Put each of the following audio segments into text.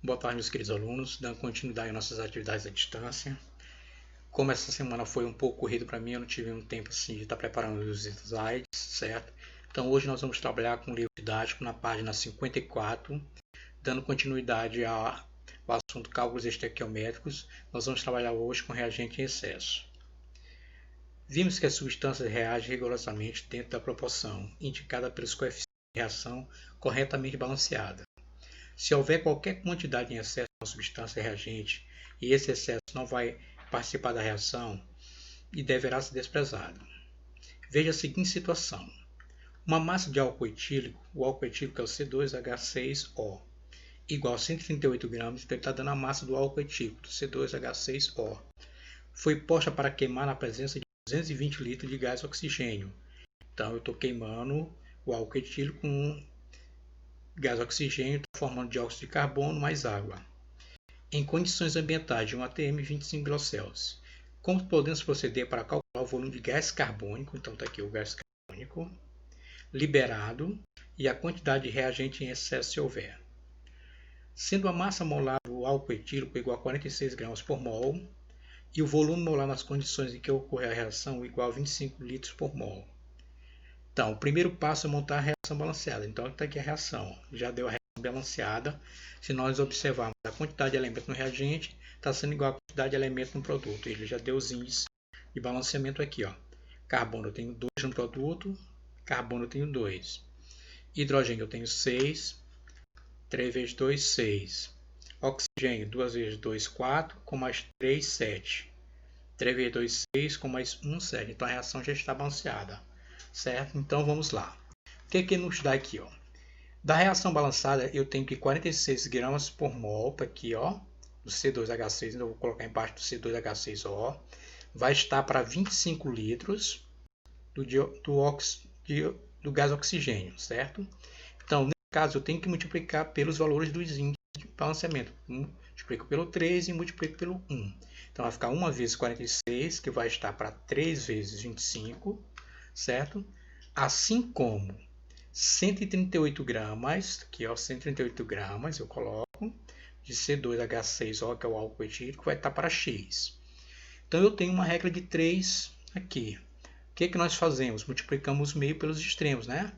Boa tarde, meus queridos alunos, dando continuidade às nossas atividades à distância. Como essa semana foi um pouco corrido para mim, eu não tive um tempo assim de estar preparando os slides, certo? Então hoje nós vamos trabalhar com o livro didático na página 54, dando continuidade ao assunto cálculos estequiométricos. Nós vamos trabalhar hoje com reagente em excesso. Vimos que as substâncias reagem rigorosamente dentro da proporção indicada pelos coeficientes de reação corretamente balanceada. Se houver qualquer quantidade em excesso de uma substância reagente e esse excesso não vai participar da reação e deverá ser desprezado. Veja a seguinte situação. Uma massa de álcool etílico, o álcool etílico é o C2H6O, igual a 138 gramas, então ele está dando a massa do álcool etílico, do C2H6O. Foi posta para queimar na presença de 220 litros de gás oxigênio. Então eu estou queimando o álcool etílico com gás oxigênio, formando dióxido de carbono mais água. Em condições ambientais de 1 atm 25 °C. Como podemos proceder para calcular o volume de gás carbônico? Então está aqui o gás carbônico liberado e a quantidade de reagente em excesso se houver. Sendo a massa molar do álcool etílico igual a 46 gramas por mol e o volume molar nas condições em que ocorrer a reação igual a 25 litros por mol. Então, o primeiro passo é montar a reação balanceada. Então, está aqui a reação. Já deu a reação balanceada. Se nós observarmos a quantidade de elementos no reagente, está sendo igual a quantidade de elementos no produto. Ele já deu os índices de balanceamento aqui. Ó. Carbono eu tenho 2 no produto, carbono eu tenho 2. Hidrogênio eu tenho 6, 3 vezes 2, 6. Oxigênio, 2 vezes 2, 4, com mais 3, 7. 3 vezes 2, 6, com mais 1, 7. Então, a reação já está balanceada. Certo? Então vamos lá. O que que nos dá aqui? Ó? Da reação balançada eu tenho que 46 gramas por mol, tá aqui, ó, do C2H6, então eu vou colocar embaixo do C2H6O, vai estar para 25 litros do gás oxigênio, certo? Então, nesse caso, eu tenho que multiplicar pelos valores dos índices de balanceamento. Multiplico pelo 3 e multiplico pelo 1. Então, vai ficar 1 vezes 46, que vai estar para 3 vezes 25, certo? Assim como 138 gramas, aqui ó, 138 gramas eu coloco, de C2H6O, que é o álcool etílico, vai estar para X. Então eu tenho uma regra de 3 aqui. O que que nós fazemos? Multiplicamos meio pelos extremos, né?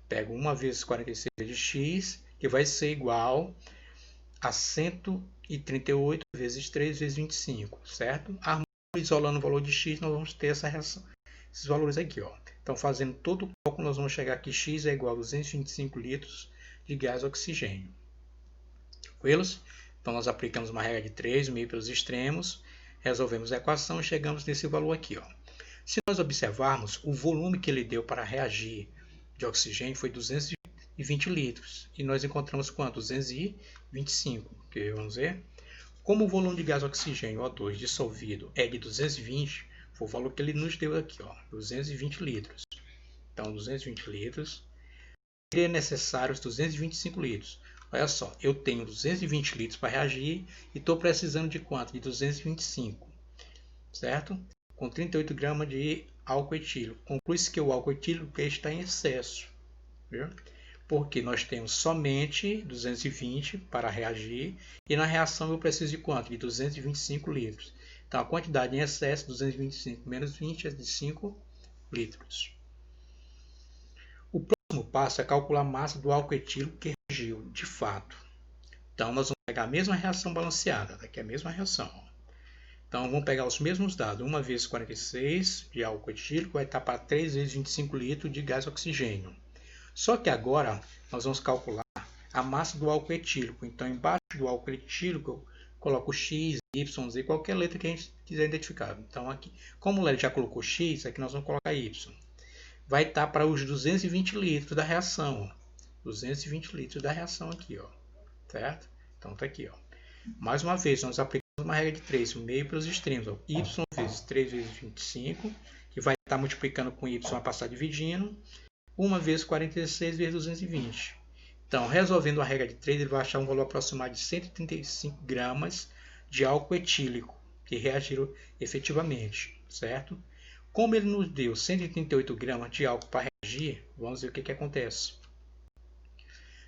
Pego 1 vezes 46 vezes X, que vai ser igual a 138 vezes 3 vezes 25, certo? Isolando o valor de X, nós vamos ter essa reação. Esses valores aqui, ó. Então, fazendo todo o cálculo, nós vamos chegar aqui, X é igual a 225 litros de gás oxigênio. Tranquilos? Então, nós aplicamos uma regra de 3, meio pelos extremos, resolvemos a equação e chegamos nesse valor aqui, ó. Se nós observarmos, o volume que ele deu para reagir de oxigênio foi 220 litros. E nós encontramos quanto? 225. Okay, vamos ver? Como o volume de gás oxigênio, O2, dissolvido é de 220, foi o valor que ele nos deu aqui, ó, 220 litros. Então, 220 litros. Seria necessário os 225 litros. Olha só, eu tenho 220 litros para reagir e estou precisando de quanto? De 225, certo? Com 38 gramas de álcool etílico. Conclui-se que o álcool etílico está em excesso, viu? Porque nós temos somente 220 para reagir e na reação eu preciso de quanto? De 225 litros. Então, a quantidade em excesso, 225 menos 20, é de 5 litros. O próximo passo é calcular a massa do álcool etílico que reagiu, de fato. Então, nós vamos pegar a mesma reação balanceada, aqui é a mesma reação. Então, vamos pegar os mesmos dados. 1 vezes 46 de álcool etílico vai estar para 3 vezes 25 litros de gás oxigênio. Só que agora, nós vamos calcular a massa do álcool etílico. Então, embaixo do álcool etílico, eu coloco X, Y, Z, qualquer letra que a gente quiser identificar. Então, aqui, como ele já colocou X, aqui nós vamos colocar Y. Vai estar para os 220 litros da reação. Ó. 220 litros da reação aqui, ó. Certo? Então, está aqui. Ó. Mais uma vez, nós aplicamos uma regra de 3, meio pelos extremos. Ó. Y vezes 3 vezes 25, que vai estar multiplicando com Y, vai passar dividindo. 1 vezes 46 vezes 220. Então, resolvendo a regra de 3, ele vai achar um valor aproximado de 135 gramas de álcool etílico, que reagiram efetivamente, certo? Como ele nos deu 138 gramas de álcool para reagir, vamos ver o que acontece.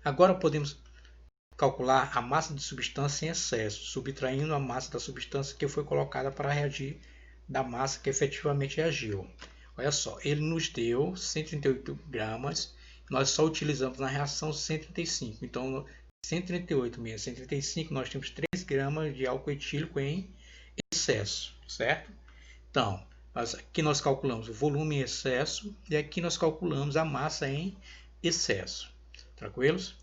Agora podemos calcular a massa de substância em excesso, subtraindo a massa da substância que foi colocada para reagir da massa que efetivamente reagiu. Olha só, ele nos deu 138 gramas, nós só utilizamos na reação 135. Então, 138 menos 135, nós temos 3 gramas de álcool etílico em excesso, certo? Então, aqui nós calculamos o volume em excesso e aqui nós calculamos a massa em excesso. Tranquilos?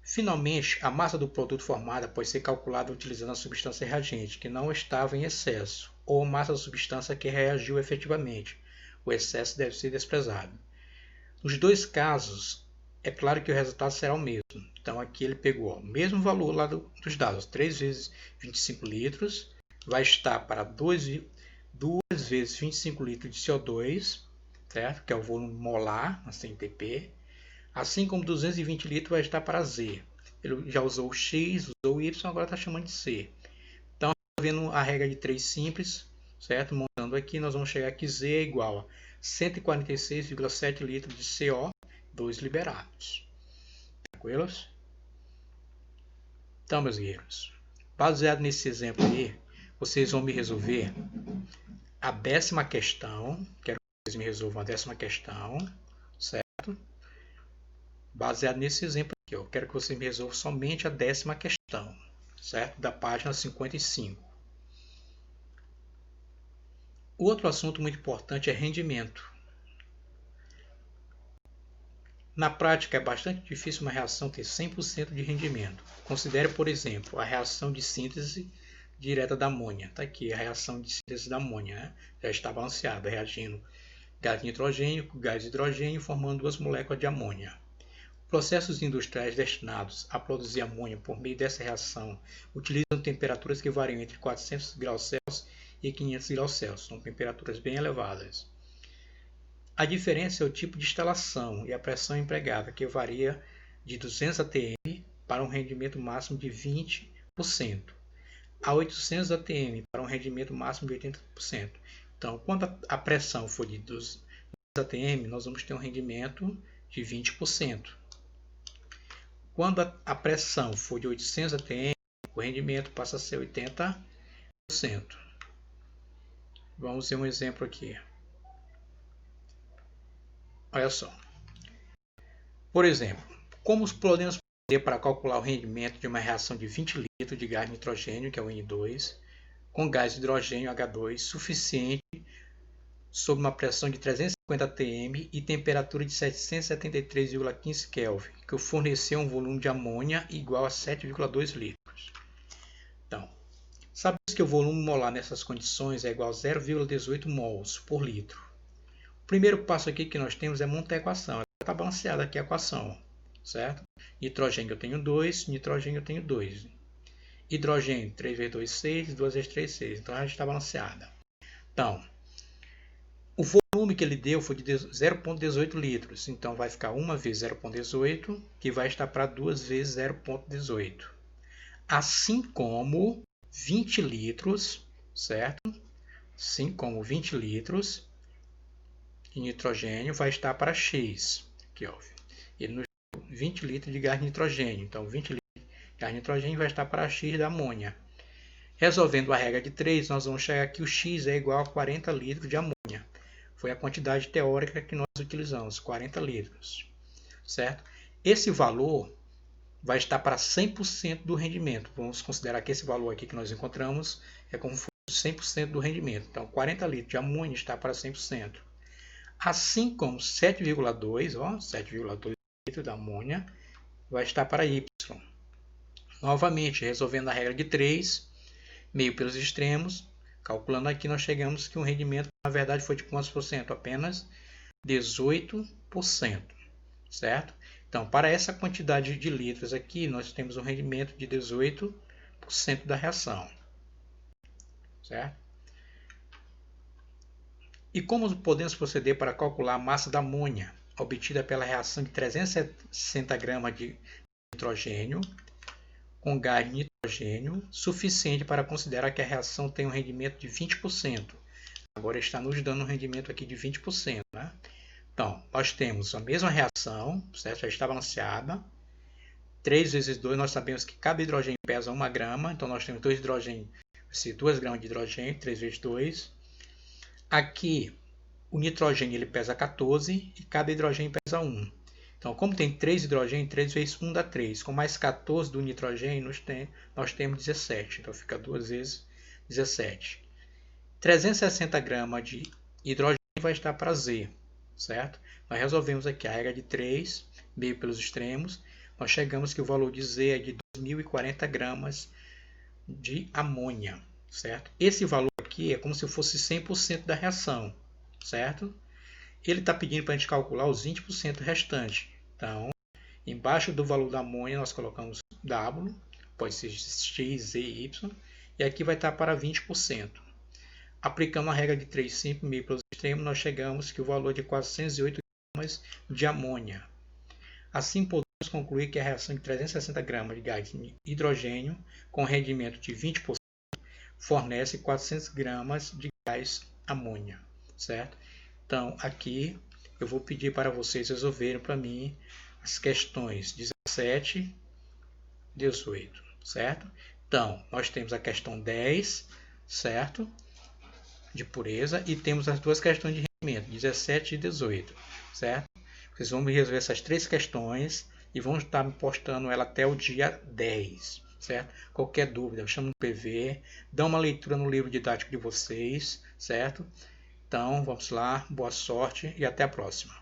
Finalmente, a massa do produto formada pode ser calculada utilizando a substância reagente, que não estava em excesso, ou a massa da substância que reagiu efetivamente. O excesso deve ser desprezado. Nos dois casos, é claro que o resultado será o mesmo. Então, aqui ele pegou o mesmo valor lá dos dados, 3 vezes 25 litros, vai estar para 2 vezes 25 litros de CO2, certo? Que é o volume molar, na CNTP. Assim como 220 litros vai estar para Z. Ele já usou o X, usou o Y, agora está chamando de C. Então, vendo a regra de 3 simples, certo? Montando aqui, nós vamos chegar que Z é igual a 146,7 litros de CO2 liberados. Tranquilos? Então, meus guerreiros, baseado nesse exemplo aí, vocês vão me resolver a 10ª questão. Quero que vocês me resolvam a 10ª questão, certo? Baseado nesse exemplo aqui, eu quero que você me resolva somente a 10ª questão, certo? Da página 55. O outro assunto muito importante é rendimento. Na prática, é bastante difícil uma reação ter 100% de rendimento. Considere, por exemplo, a reação de síntese direta da amônia. Está aqui a reação de síntese da amônia, né? Já está balanceada, reagindo gás de nitrogênio com gás de hidrogênio, formando 2 moléculas de amônia. Processos industriais destinados a produzir amônia por meio dessa reação utilizam temperaturas que variam entre 400 graus Celsius e 500 graus Celsius. São temperaturas bem elevadas. A diferença é o tipo de instalação e a pressão empregada, que varia de 200 atm para um rendimento máximo de 20%, a 800 atm para um rendimento máximo de 80%. Então, quando a pressão for de 200 atm, nós vamos ter um rendimento de 20%. Quando a pressão for de 800 atm, o rendimento passa a ser 80%. Vamos ver um exemplo aqui. Olha só. Por exemplo, como podemos fazer para calcular o rendimento de uma reação de 20 litros de gás de nitrogênio, que é o N2, com gás de hidrogênio H2 suficiente sob uma pressão de 350 atm e temperatura de 773,15 Kelvin, que forneceu um volume de amônia igual a 7,2 litros. Então, sabemos que o volume molar nessas condições é igual a 0,18 mols por litro. O primeiro passo aqui que nós temos é montar a equação. Está balanceada aqui a equação, certo? Nitrogênio eu tenho 2, nitrogênio eu tenho 2. Hidrogênio 3 vezes 2, 6, 2 vezes 3, 6. Então, ela está balanceada. Então, o volume que ele deu foi de 0,18 litros. Então, vai ficar 1 vezes 0,18, que vai estar para 2 vezes 0,18. Assim como 20 litros, certo? Assim como 20 litros de nitrogênio vai estar para X. Aqui, ó. Ele nos deu 20 litros de gás de nitrogênio. Então, 20 litros de gás de nitrogênio vai estar para X da amônia. Resolvendo a regra de 3, nós vamos chegar que o X é igual a 40 litros de amônia. Foi a quantidade teórica que nós utilizamos, 40 litros. Certo? Esse valor vai estar para 100% do rendimento. Vamos considerar que esse valor aqui que nós encontramos é como se fosse 100% do rendimento. Então, 40 litros de amônia está para 100%. Assim como 7,2 litros da amônia vai estar para Y. Novamente, resolvendo a regra de 3, meio pelos extremos, calculando aqui, nós chegamos que o rendimento, na verdade, foi de quantos por cento? Apenas 18%, certo? Então, para essa quantidade de litros aqui, nós temos um rendimento de 18% da reação, certo? E como podemos proceder para calcular a massa da amônia, obtida pela reação de 360 gramas de nitrogênio com gás de nitrogênio, suficiente para considerar que a reação tem um rendimento de 20%. Agora está nos dando um rendimento aqui de 20%. Né? Então, nós temos a mesma reação, certo? Já está balanceada. 3 vezes 2, nós sabemos que cada hidrogênio pesa 1 grama, então nós temos 2 gramas de hidrogênio, 3 vezes 2. Aqui, o nitrogênio ele pesa 14 e cada hidrogênio pesa 1. Então, como tem 3 hidrogênios, 3 vezes 1 dá 3. Com mais 14 do nitrogênio, nós temos 17. Então, fica 2 vezes 17. 360 gramas de hidrogênio vai estar para Z, certo? Nós resolvemos aqui a regra de 3, meio pelos extremos. Nós chegamos que o valor de Z é de 2.040 gramas de amônia, certo? Esse valor aqui é como se fosse 100% da reação, certo? Ele está pedindo para a gente calcular os 20% restantes. Então, embaixo do valor da amônia, nós colocamos W, pode ser X, Z, Y, e aqui vai estar para 20%. Aplicando a regra de 3 sempre meio pelos extremos, nós chegamos que o valor é de 408 gramas de amônia. Assim, podemos concluir que a reação de 360 gramas de gás de hidrogênio com rendimento de 20% fornece 400 gramas de gás amônia, certo? Então, aqui eu vou pedir para vocês resolverem para mim as questões 17, 18, certo? Então, nós temos a questão 10, certo? De pureza, e temos as duas questões de rendimento, 17 e 18, certo? Vocês vão resolver essas 3 questões e vão estar me postando ela até o dia 10, certo? Qualquer dúvida, chama no PV, dá uma leitura no livro didático de vocês, certo? Então, vamos lá, boa sorte e até a próxima.